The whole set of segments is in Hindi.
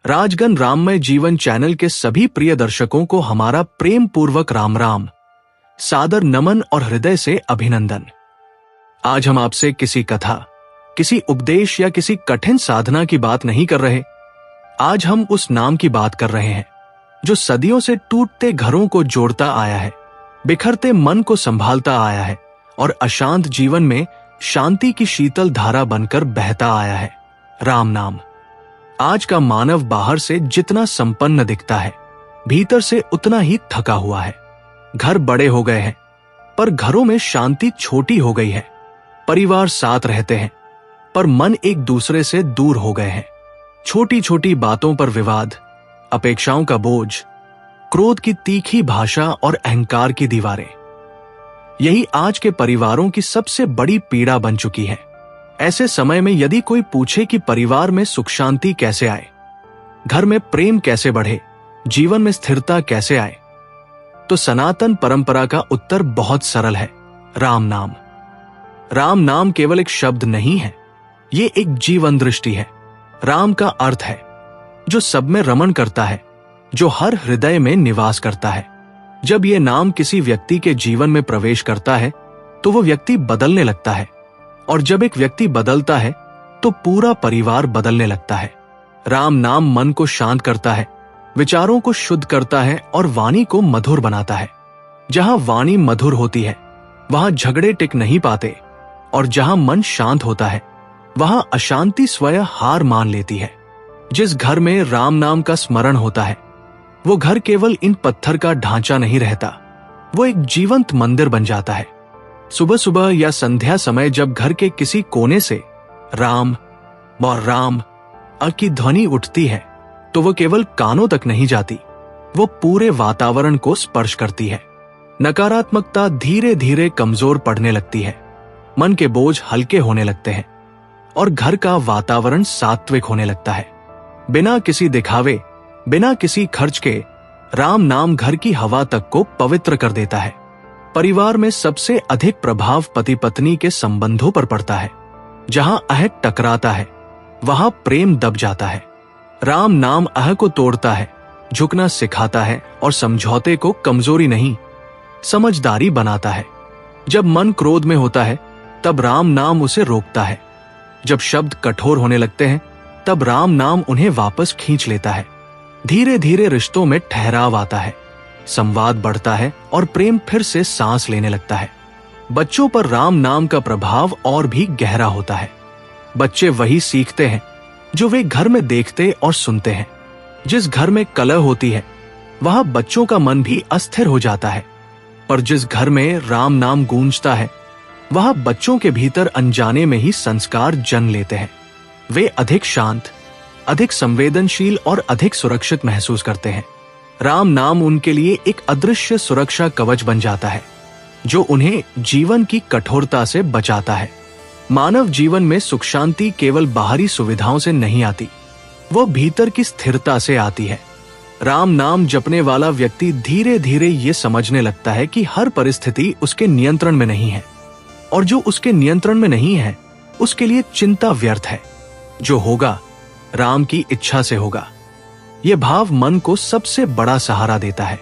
राजगन राममय जीवन चैनल के सभी प्रिय दर्शकों को हमारा प्रेम पूर्वक राम राम, सादर नमन और हृदय से अभिनंदन। आज हम आपसे किसी कथा, किसी उपदेश या किसी कठिन साधना की बात नहीं कर रहे। आज हम उस नाम की बात कर रहे हैं जो सदियों से टूटते घरों को जोड़ता आया है, बिखरते मन को संभालता आया है और अशांत जीवन में शांति की शीतल धारा बनकर बहता आया है, राम नाम। आज का मानव बाहर से जितना संपन्न दिखता है, भीतर से उतना ही थका हुआ है। घर बड़े हो गए हैं, पर घरों में शांति छोटी हो गई है। परिवार साथ रहते हैं, पर मन एक दूसरे से दूर हो गए हैं। छोटी छोटी बातों पर विवाद, अपेक्षाओं का बोझ, क्रोध की तीखी भाषा और अहंकार की दीवारें, यही आज के परिवारों की सबसे बड़ी पीड़ा बन चुकी है। ऐसे समय में यदि कोई पूछे कि परिवार में सुख शांति कैसे आए, घर में प्रेम कैसे बढ़े, जीवन में स्थिरता कैसे आए, तो सनातन परंपरा का उत्तर बहुत सरल है, राम नाम। राम नाम केवल एक शब्द नहीं है, ये एक जीवन दृष्टि है। राम का अर्थ है जो सब में रमण करता है, जो हर हृदय में निवास करता है। जब ये नाम किसी व्यक्ति के जीवन में प्रवेश करता है तो वो व्यक्ति बदलने लगता है, और जब एक व्यक्ति बदलता है तो पूरा परिवार बदलने लगता है। राम नाम मन को शांत करता है, विचारों को शुद्ध करता है और वाणी को मधुर बनाता है। जहां वाणी मधुर होती है वहां झगड़े टिक नहीं पाते, और जहां मन शांत होता है वहां अशांति स्वयं हार मान लेती है। जिस घर में राम नाम का स्मरण होता है वो घर केवल इन पत्थर का ढांचा नहीं रहता, वो एक जीवंत मंदिर बन जाता है। सुबह सुबह या संध्या समय जब घर के किसी कोने से राम और राम की ध्वनि उठती है तो वो केवल कानों तक नहीं जाती, वो पूरे वातावरण को स्पर्श करती है। नकारात्मकता धीरे धीरे कमजोर पड़ने लगती है, मन के बोझ हल्के होने लगते हैं और घर का वातावरण सात्विक होने लगता है। बिना किसी दिखावे, बिना किसी खर्च के राम नाम घर की हवा तक को पवित्र कर देता है। परिवार में सबसे अधिक प्रभाव पति पत्नी के संबंधों पर पड़ता है। जहां अह टकराता है वहां प्रेम दब जाता है। राम नाम अह को तोड़ता है, झुकना सिखाता है और समझौते को कमजोरी नहीं, समझदारी बनाता है। जब मन क्रोध में होता है तब राम नाम उसे रोकता है। जब शब्द कठोर होने लगते हैं तब राम नाम उन्हें वापस खींच लेता है। धीरे धीरे रिश्तों में ठहराव आता है, संवाद बढ़ता है और प्रेम फिर से सांस लेने लगता है। बच्चों पर राम नाम का प्रभाव और भी गहरा होता है। बच्चे वही सीखते हैं जो वे घर में देखते और सुनते हैं। जिस घर में कलह होती है वहां बच्चों का मन भी अस्थिर हो जाता है, पर जिस घर में राम नाम गूंजता है वहां बच्चों के भीतर अनजाने में ही संस्कार जन्म लेते हैं। वे अधिक शांत, अधिक संवेदनशील और अधिक सुरक्षित महसूस करते हैं। राम नाम उनके लिए एक अदृश्य सुरक्षा कवच बन जाता है जो उन्हें जीवन की कठोरता से बचाता है। मानव जीवन में सुख शांति केवल बाहरी सुविधाओं से नहीं आती, वो भीतर की स्थिरता से आती है। राम नाम जपने वाला व्यक्ति धीरे धीरे ये समझने लगता है कि हर परिस्थिति उसके नियंत्रण में नहीं है, और जो उसके नियंत्रण में नहीं है उसके लिए चिंता व्यर्थ है। जो होगा राम की इच्छा से होगा। यह भाव मन को सबसे बड़ा सहारा देता है।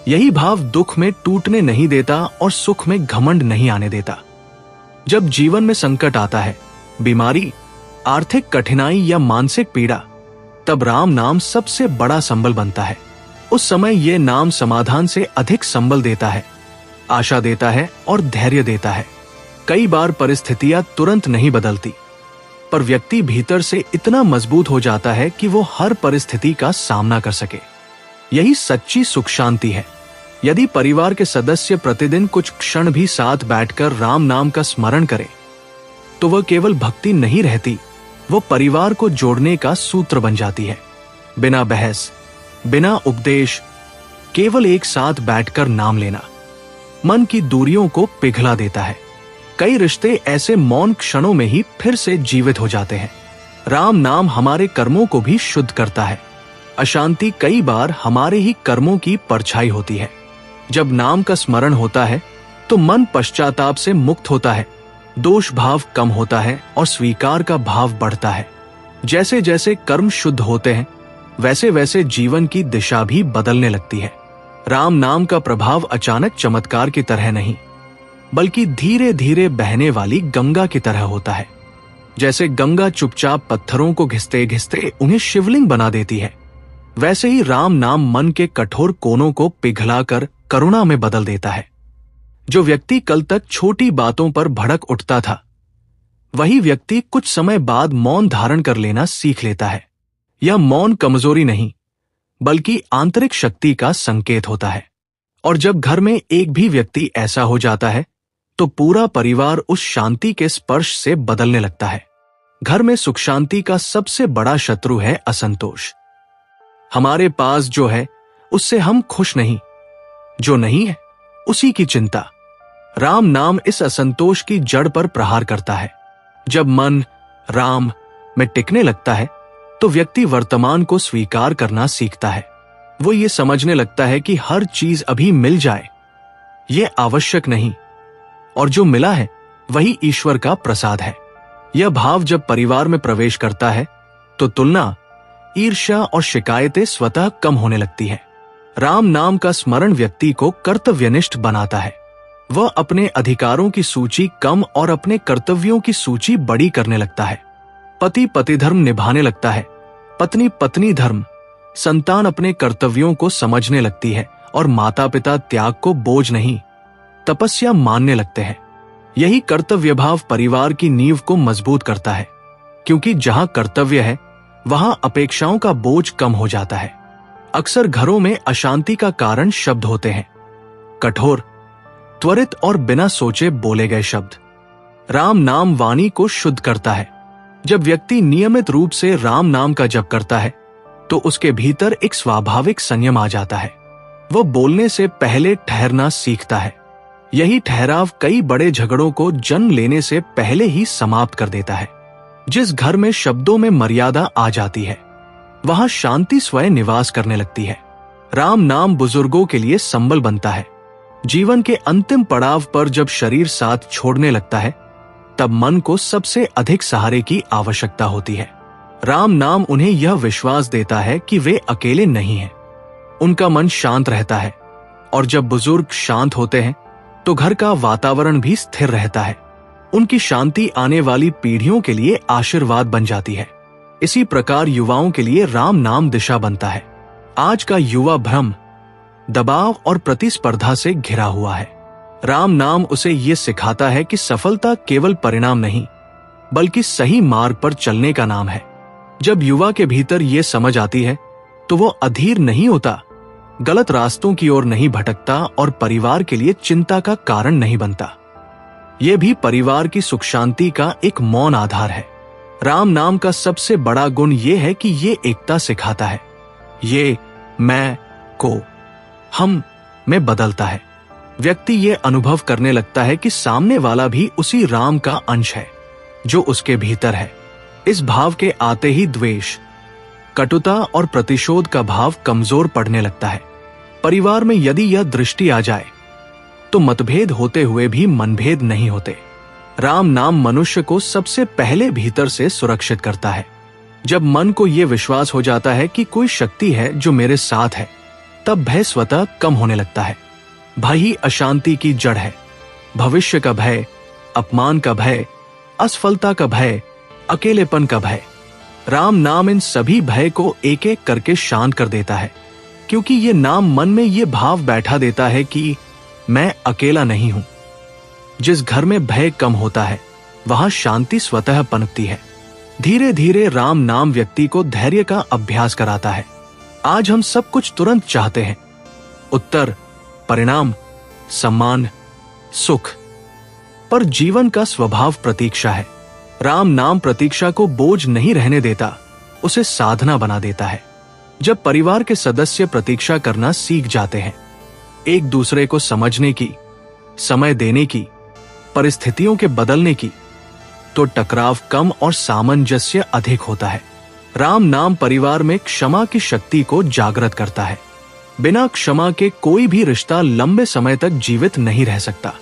यही भाव दुख में टूटने नहीं देता और सुख में घमंड नहीं आने देता। जब जीवन में संकट आता है, बीमारी, आर्थिक कठिनाई या मानसिक पीड़ा, तब राम नाम सबसे बड़ा संबल बनता है। उस समय यह नाम समाधान से अधिक संबल देता है, आशा देता है और धैर्य देता है। कई बार परिस्थितियां तुरंत नहीं बदलती, पर व्यक्ति भीतर से इतना मजबूत हो जाता है कि वो हर परिस्थिति का सामना कर सके। यही सच्ची सुख शांति है। यदि परिवार के सदस्य प्रतिदिन कुछ क्षण भी साथ बैठकर राम नाम का स्मरण करें तो वह केवल भक्ति नहीं रहती, वो परिवार को जोड़ने का सूत्र बन जाती है। बिना बहस, बिना उपदेश, केवल एक साथ बैठकर नाम लेना मन की दूरियों को पिघला देता है। कई रिश्ते ऐसे मौन क्षणों में ही फिर से जीवित हो जाते हैं। राम नाम हमारे कर्मों को भी शुद्ध करता है। अशांति कई बार हमारे ही कर्मों की परछाई होती है। जब नाम का स्मरण होता है तो मन पश्चाताप से मुक्त होता है, दोष भाव कम होता है और स्वीकार का भाव बढ़ता है। जैसे जैसे कर्म शुद्ध होते हैं वैसे वैसे जीवन की दिशा भी बदलने लगती है। राम नाम का प्रभाव अचानक चमत्कार की तरह नहीं, बल्कि धीरे धीरे बहने वाली गंगा की तरह होता है। जैसे गंगा चुपचाप पत्थरों को घिसते घिसते उन्हें शिवलिंग बना देती है, वैसे ही राम नाम मन के कठोर कोनों को पिघलाकर करुणा में बदल देता है। जो व्यक्ति कल तक छोटी बातों पर भड़क उठता था, वही व्यक्ति कुछ समय बाद मौन धारण कर लेना सीख लेता है। यह मौन कमजोरी नहीं, बल्कि आंतरिक शक्ति का संकेत होता है। और जब घर में एक भी व्यक्ति ऐसा हो जाता है, तो पूरा परिवार उस शांति के स्पर्श से बदलने लगता है। घर में सुख शांति का सबसे बड़ा शत्रु है असंतोष। हमारे पास जो है उससे हम खुश नहीं, जो नहीं है उसी की चिंता। राम नाम इस असंतोष की जड़ पर प्रहार करता है। जब मन राम में टिकने लगता है, तो व्यक्ति वर्तमान को स्वीकार करना सीखता है। वो ये समझने लगता है कि हर चीज अभी मिल जाए ये आवश्यक नहीं, और जो मिला है वही ईश्वर का प्रसाद है। यह भाव जब परिवार में प्रवेश करता है, तो तुलना, ईर्ष्या और शिकायतें स्वतः कम होने लगती है। राम नाम का स्मरण व्यक्ति को कर्तव्यनिष्ठ बनाता है। वह अपने अधिकारों की सूची कम और अपने कर्तव्यों की सूची बड़ी करने लगता है। पति पति धर्म निभाने लगता है, पत्नी पत्नी धर्म। संतान अपने कर्तव्यों को समझने लगती है और माता पिता त्याग को बोझ नहीं, तपस्या मानने लगते हैं। यही कर्तव्य भाव परिवार की नींव को मजबूत करता है, क्योंकि जहां कर्तव्य है वहां अपेक्षाओं का बोझ कम हो जाता है। अक्सर घरों में अशांति का कारण शब्द होते हैं, कठोर, त्वरित और बिना सोचे बोले गए शब्द। राम नाम वाणी को शुद्ध करता है। जब व्यक्ति नियमित रूप से राम नाम का जप करता है, तो उसके भीतर एक स्वाभाविक संयम आ जाता है। वह बोलने से पहले ठहरना सीखता है। यही ठहराव कई बड़े झगड़ों को जन्म लेने से पहले ही समाप्त कर देता है। जिस घर में शब्दों में मर्यादा आ जाती है, वहां शांति स्वयं निवास करने लगती है। राम नाम बुजुर्गों के लिए संबल बनता है। जीवन के अंतिम पड़ाव पर जब शरीर साथ छोड़ने लगता है, तब मन को सबसे अधिक सहारे की आवश्यकता होती है। राम नाम उन्हें यह विश्वास देता है कि वे अकेले नहीं हैं। उनका मन शांत रहता है, और जब बुजुर्ग शांत होते हैं, तो घर का वातावरण भी स्थिर रहता है। उनकी शांति आने वाली पीढ़ियों के लिए आशीर्वाद बन जाती है। इसी प्रकार युवाओं के लिए राम नाम दिशा बनता है। आज का युवा भ्रम, दबाव और प्रतिस्पर्धा से घिरा हुआ है। राम नाम उसे ये सिखाता है कि सफलता केवल परिणाम नहीं, बल्कि सही मार्ग पर चलने का नाम है। जब युवा के भीतर ये समझ आती है, तो वो अधीर नहीं होता, गलत रास्तों की ओर नहीं भटकता और परिवार के लिए चिंता का कारण नहीं बनता। ये भी परिवार की सुख शांति का एक मौन आधार है। राम नाम का सबसे बड़ा गुण ये है कि ये एकता सिखाता है। ये मैं को हम में बदलता है। व्यक्ति ये अनुभव करने लगता है कि सामने वाला भी उसी राम का अंश है जो उसके भीतर है। इस भाव के आते ही द्वेष, कटुता और प्रतिशोध का भाव कमजोर पड़ने लगता है। परिवार में यदि यह दृष्टि आ जाए, तो मतभेद होते हुए भी मनभेद नहीं होते। राम नाम मनुष्य को सबसे पहले भीतर से सुरक्षित करता है। जब मन को यह विश्वास हो जाता है कि कोई शक्ति है जो मेरे साथ है, तब भय स्वतः कम होने लगता है। भय ही अशांति की जड़ है। भविष्य का भय, अपमान का भय, असफलता का भय, अकेलेपन का भय। राम नाम इन सभी भय को एक एक करके शांत कर देता है, क्योंकि ये नाम मन में ये भाव बैठा देता है कि मैं अकेला नहीं हूं। जिस घर में भय कम होता है, वहां शांति स्वतः पनपती है। धीरे धीरे राम नाम व्यक्ति को धैर्य का अभ्यास कराता है। आज हम सब कुछ तुरंत चाहते हैं, उत्तर, परिणाम, सम्मान, सुख, पर जीवन का स्वभाव प्रतीक्षा है। राम नाम प्रतीक्षा को बोझ नहीं रहने देता, उसे साधना बना देता है। जब परिवार के सदस्य प्रतीक्षा करना सीख जाते हैं, एक दूसरे को समझने की, समय देने की, परिस्थितियों के बदलने की, तो टकराव कम और सामंजस्य अधिक होता है। राम नाम परिवार में क्षमा की शक्ति को जागृत करता है। बिना क्षमा के कोई भी रिश्ता लंबे समय तक जीवित नहीं रह सकता।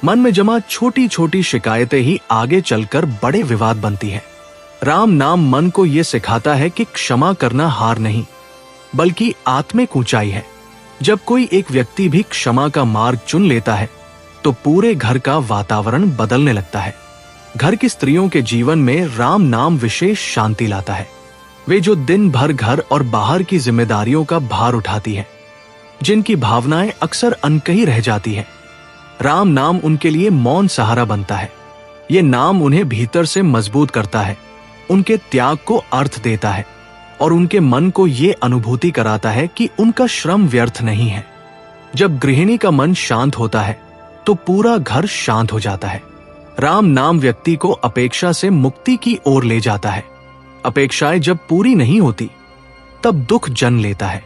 मन में जमा छोटी छोटी शिकायतें ही आगे चलकर बड़े विवाद बनती हैं। राम नाम मन को यह सिखाता है कि क्षमा करना हार नहीं, बल्कि आत्मिक ऊंचाई है। जब कोई एक व्यक्ति भी क्षमा का मार्ग चुन लेता है तो पूरे घर का वातावरण बदलने लगता है। घर की स्त्रियों के जीवन में राम नाम विशेष शांति लाता है। वे जो दिन भर घर और बाहर की जिम्मेदारियों का भार उठाती है, जिनकी भावनाएं अक्सर अनकही रह जाती है, राम नाम उनके लिए मौन सहारा बनता है। ये नाम उन्हें भीतर से मजबूत करता है, उनके त्याग को अर्थ देता है और उनके मन को ये अनुभूति कराता है कि उनका श्रम व्यर्थ नहीं है। जब गृहिणी का मन शांत होता है तो पूरा घर शांत हो जाता है। राम नाम व्यक्ति को अपेक्षा से मुक्ति की ओर ले जाता है। अपेक्षाएं जब पूरी नहीं होती तब दुख जन्म लेता है।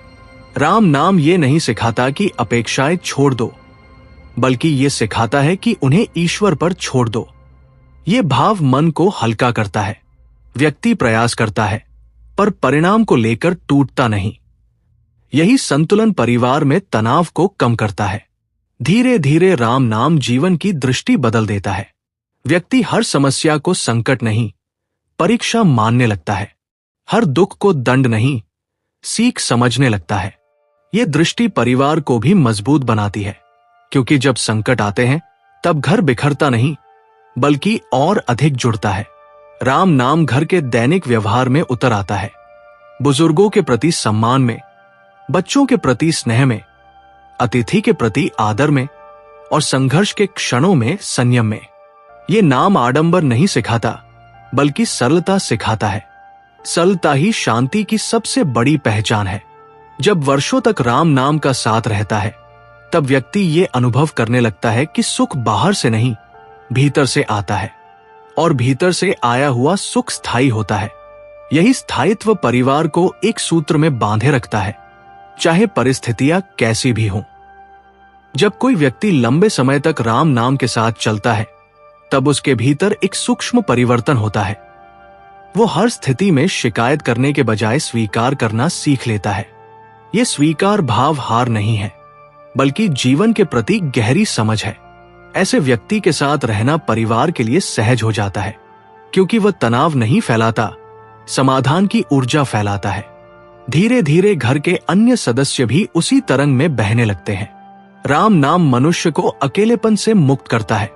राम नाम ये नहीं सिखाता कि अपेक्षाएं छोड़ दो, बल्कि ये सिखाता है कि उन्हें ईश्वर पर छोड़ दो। ये भाव मन को हल्का करता है। व्यक्ति प्रयास करता है पर परिणाम को लेकर टूटता नहीं। यही संतुलन परिवार में तनाव को कम करता है। धीरे धीरे राम नाम जीवन की दृष्टि बदल देता है। व्यक्ति हर समस्या को संकट नहीं, परीक्षा मानने लगता है। हर दुख को दंड नहीं, सीख समझने लगता है। यह दृष्टि परिवार को भी मजबूत बनाती है, क्योंकि जब संकट आते हैं तब घर बिखरता नहीं, बल्कि और अधिक जुड़ता है। राम नाम घर के दैनिक व्यवहार में उतर आता है। बुजुर्गों के प्रति सम्मान में, बच्चों के प्रति स्नेह में, अतिथि के प्रति आदर में और संघर्ष के क्षणों में संयम में। ये नाम आडंबर नहीं सिखाता, बल्कि सरलता सिखाता है। सरलता ही शांति की सबसे बड़ी पहचान है। जब वर्षों तक राम नाम का साथ रहता है तब व्यक्ति ये अनुभव करने लगता है कि सुख बाहर से नहीं, भीतर से आता है और भीतर से आया हुआ सुख स्थायी होता है। यही स्थायित्व परिवार को एक सूत्र में बांधे रखता है, चाहे परिस्थितियां कैसी भी हों। जब कोई व्यक्ति लंबे समय तक राम नाम के साथ चलता है तब उसके भीतर एक सूक्ष्म परिवर्तन होता है। वो हर स्थिति में शिकायत करने के बजाय स्वीकार करना सीख लेता है। ये स्वीकार भाव हार नहीं है, बल्कि जीवन के प्रति गहरी समझ है। ऐसे व्यक्ति के साथ रहना परिवार के लिए सहज हो जाता है, क्योंकि वह तनाव नहीं फैलाता, समाधान की ऊर्जा फैलाता है। धीरे धीरे घर के अन्य सदस्य भी उसी तरंग में बहने लगते हैं। राम नाम मनुष्य को अकेलेपन से मुक्त करता है।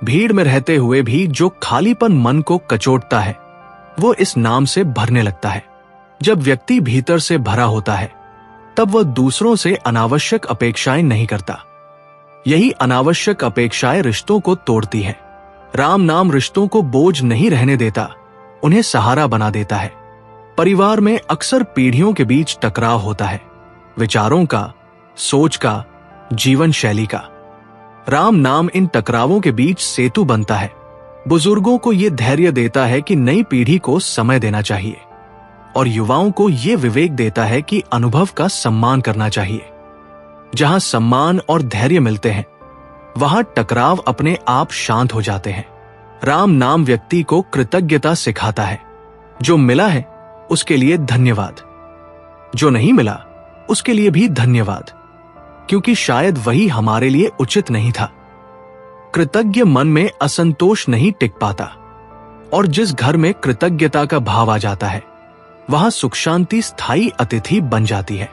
भीड़ में रहते हुए भी जो खालीपन मन को कचोटता है, वो इस नाम से भरने लगता है। जब व्यक्ति भीतर से भरा होता है तब वह दूसरों से अनावश्यक अपेक्षाएं नहीं करता। यही अनावश्यक अपेक्षाएं रिश्तों को तोड़ती है। राम नाम रिश्तों को बोझ नहीं रहने देता, उन्हें सहारा बना देता है। परिवार में अक्सर पीढ़ियों के बीच टकराव होता है, विचारों का, सोच का, जीवन शैली का। राम नाम इन टकरावों के बीच सेतु बनता है। बुजुर्गों को यह धैर्य देता है कि नई पीढ़ी को समय देना चाहिए और युवाओं को यह विवेक देता है कि अनुभव का सम्मान करना चाहिए। जहां सम्मान और धैर्य मिलते हैं, वहां टकराव अपने आप शांत हो जाते हैं। राम नाम व्यक्ति को कृतज्ञता सिखाता है। जो मिला है उसके लिए धन्यवाद, जो नहीं मिला उसके लिए भी धन्यवाद, क्योंकि शायद वही हमारे लिए उचित नहीं था। कृतज्ञ मन में असंतोष नहीं टिक पाता, और जिस घर में कृतज्ञता का भाव आ जाता है वहां सुख शांति स्थायी अतिथि बन जाती है।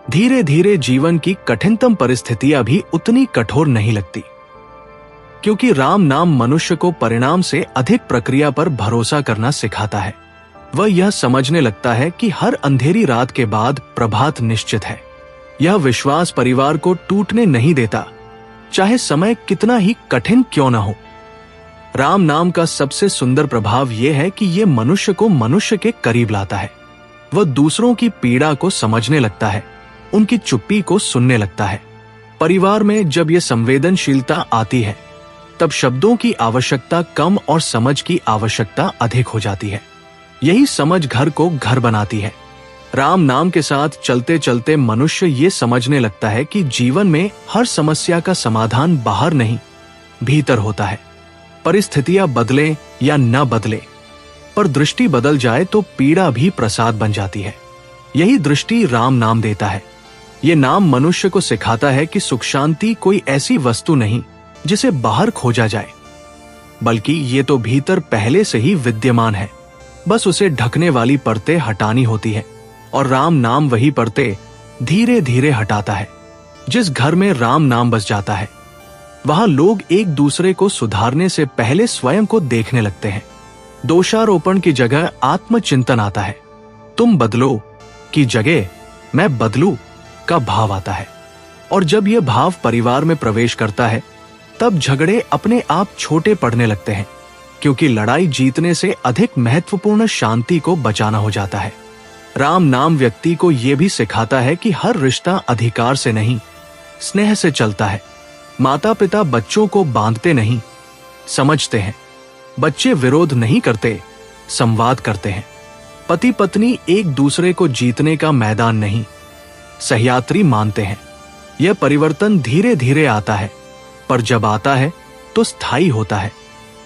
धीरे धीरे जीवन की कठिनतम परिस्थितियां भी उतनी कठोर नहीं लगती, क्योंकि राम नाम मनुष्य को परिणाम से अधिक प्रक्रिया पर भरोसा करना सिखाता है। वह यह समझने लगता है कि हर अंधेरी रात के बाद प्रभात निश्चित है। यह विश्वास परिवार को टूटने नहीं देता, चाहे समय कितना ही कठिन क्यों न हो। राम नाम का सबसे सुंदर प्रभाव यह है कि यह मनुष्य को मनुष्य के करीब लाता है। वह दूसरों की पीड़ा को समझने लगता है, उनकी चुप्पी को सुनने लगता है। परिवार में जब यह संवेदनशीलता आती है तब शब्दों की आवश्यकता कम और समझ की आवश्यकता अधिक हो जाती है। यही समझ घर को घर बनाती है। राम नाम के साथ चलते चलते मनुष्य ये समझने लगता है कि जीवन में हर समस्या का समाधान बाहर नहीं, भीतर होता है। परिस्थितियां बदले या न बदले, पर दृष्टि बदल जाए तो पीड़ा भी प्रसाद बन जाती है। यही दृष्टि राम नाम देता है। ये नाम मनुष्य को सिखाता है कि सुख शांति कोई ऐसी वस्तु नहीं जिसे बाहर खोजा जाए, बल्कि ये तो भीतर पहले से ही विद्यमान है। बस उसे ढकने वाली परतें हटानी होती है और राम नाम वही परतें धीरे धीरे हटाता है। जिस घर में राम नाम बस जाता है वहां लोग एक दूसरे को सुधारने से पहले स्वयं को देखने लगते हैं। दोषारोपण की जगह आत्मचिंतन आता है। तुम बदलो की जगह मैं बदलू का भाव आता है। और जब यह भाव परिवार में प्रवेश करता है तब झगड़े अपने आप छोटे पड़ने लगते हैं, क्योंकि लड़ाई जीतने से अधिक महत्वपूर्ण शांति को बचाना हो जाता है। राम नाम व्यक्ति को यह भी सिखाता है कि हर रिश्ता अधिकार से नहीं, स्नेह से चलता है। माता पिता बच्चों को बांधते नहीं, समझते हैं। बच्चे विरोध नहीं करते, संवाद करते हैं। पति पत्नी एक दूसरे को जीतने का मैदान नहीं, सहयात्री मानते हैं। यह परिवर्तन धीरे धीरे आता है, पर जब आता है तो स्थायी होता है।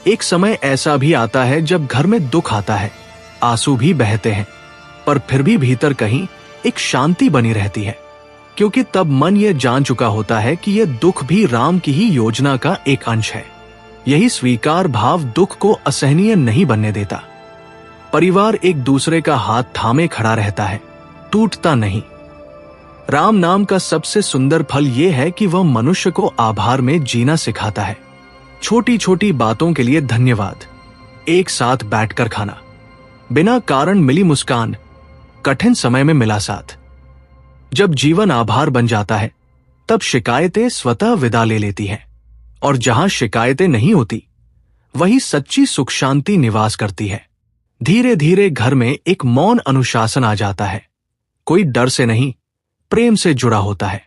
एक समय ऐसा भी आता है जब घर में दुख आता है, आंसू भी बहते हैं, पर फिर भी भीतर कहीं एक शांति बनी रहती है, क्योंकि तब मन यह जान चुका होता है कि यह दुख भी राम की ही योजना का एक अंश है। यही स्वीकार भाव दुख को असहनीय नहीं बनने देता। परिवार एक दूसरे का हाथ थामे खड़ा रहता है, टूटता नहीं। राम नाम का सबसे सुंदर फल यह है कि वह मनुष्य को आभार में जीना सिखाता है। छोटी छोटी बातों के लिए धन्यवाद, एक साथ बैठकर खाना, बिना कारण मिली मुस्कान, कठिन समय में मिला साथ। जब जीवन आभार बन जाता है तब शिकायतें स्वतः विदा ले लेती हैं, और जहां शिकायतें नहीं होती वही सच्ची सुख शांति निवास करती है। धीरे धीरे घर में एक मौन अनुशासन आ जाता है। कोई डर से नहीं, प्रेम से जुड़ा होता है।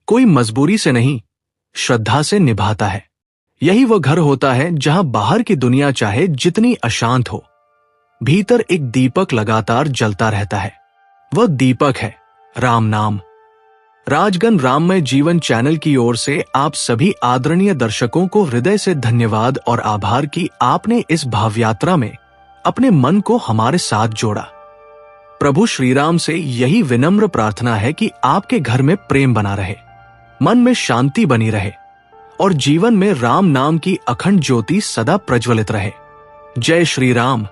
कोई मजबूरी से नहीं, श्रद्धा से निभाता है। यही वो घर होता है जहां बाहर की दुनिया चाहे जितनी अशांत हो, भीतर एक दीपक लगातार जलता रहता है। वह दीपक है राम नाम। राजगण राममय जीवन चैनल की ओर से आप सभी आदरणीय दर्शकों को हृदय से धन्यवाद और आभार कि आपने इस भावयात्रा में अपने मन को हमारे साथ जोड़ा। प्रभु श्रीराम से यही विनम्र प्रार्थना है कि आपके घर में प्रेम बना रहे, मन में शांति बनी रहे और जीवन में राम नाम की अखंड ज्योति सदा प्रज्वलित रहे। जय श्री राम।